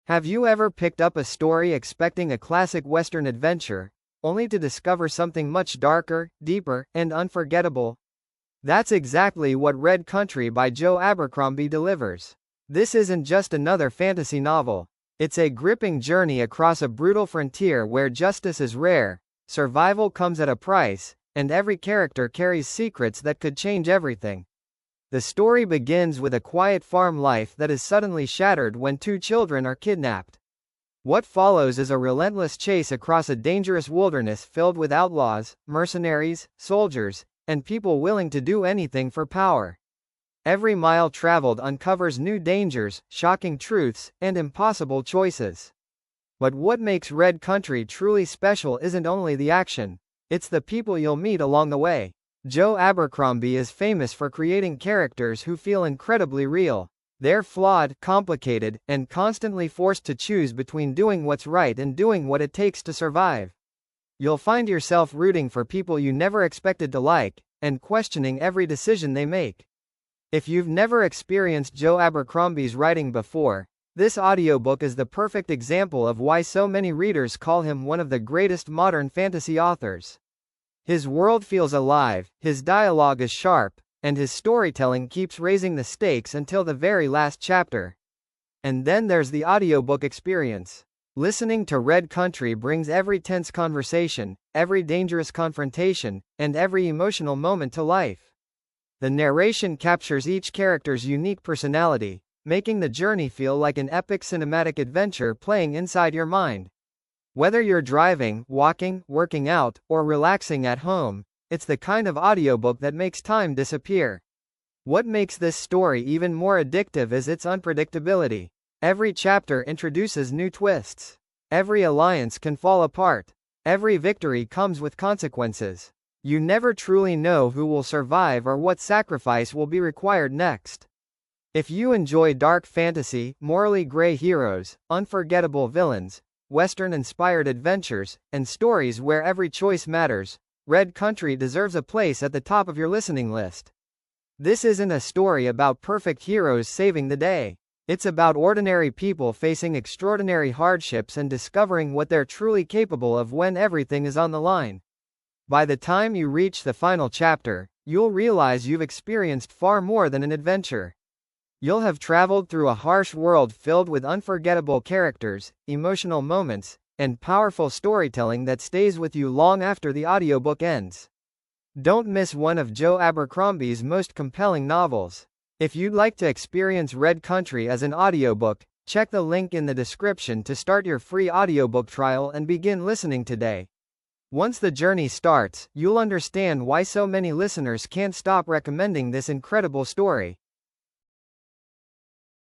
Have you ever picked up a story expecting a classic Western adventure, only to discover something much darker, deeper, and unforgettable? That's exactly what Red Country by Joe Abercrombie delivers. This isn't just another fantasy novel. It's a gripping journey across a brutal frontier where justice is rare, survival comes at a price, and every character carries secrets that could change everything. The story begins with a quiet farm life that is suddenly shattered when two children are kidnapped. What follows is a relentless chase across a dangerous wilderness filled with outlaws, mercenaries, soldiers, and people willing to do anything for power. Every mile traveled uncovers new dangers, shocking truths, and impossible choices. But what makes Red Country truly special isn't only the action, it's the people you'll meet along the way. Joe Abercrombie is famous for creating characters who feel incredibly real. They're flawed, complicated, and constantly forced to choose between doing what's right and doing what it takes to survive. You'll find yourself rooting for people you never expected to like, and questioning every decision they make. If you've never experienced Joe Abercrombie's writing before, this audiobook is the perfect example of why so many readers call him one of the greatest modern fantasy authors. His world feels alive, his dialogue is sharp, and his storytelling keeps raising the stakes until the very last chapter. And then there's the audiobook experience. Listening to Red Country brings every tense conversation, every dangerous confrontation, and every emotional moment to life. The narration captures each character's unique personality, making the journey feel like an epic cinematic adventure playing inside your mind. Whether you're driving, walking, working out, or relaxing at home, it's the kind of audiobook that makes time disappear. What makes this story even more addictive is its unpredictability. Every chapter introduces new twists. Every alliance can fall apart. Every victory comes with consequences. You never truly know who will survive or what sacrifice will be required next. If you enjoy dark fantasy, morally gray heroes, unforgettable villains, Western-inspired adventures, and stories where every choice matters, Red Country deserves a place at the top of your listening list. This isn't a story about perfect heroes saving the day. It's about ordinary people facing extraordinary hardships and discovering what they're truly capable of when everything is on the line. By the time you reach the final chapter, you'll realize you've experienced far more than an adventure. You'll have traveled through a harsh world filled with unforgettable characters, emotional moments, and powerful storytelling that stays with you long after the audiobook ends. Don't miss one of Joe Abercrombie's most compelling novels. If you'd like to experience Red Country as an audiobook, check the link in the description to start your free audiobook trial and begin listening today. Once the journey starts, you'll understand why so many listeners can't stop recommending this incredible story.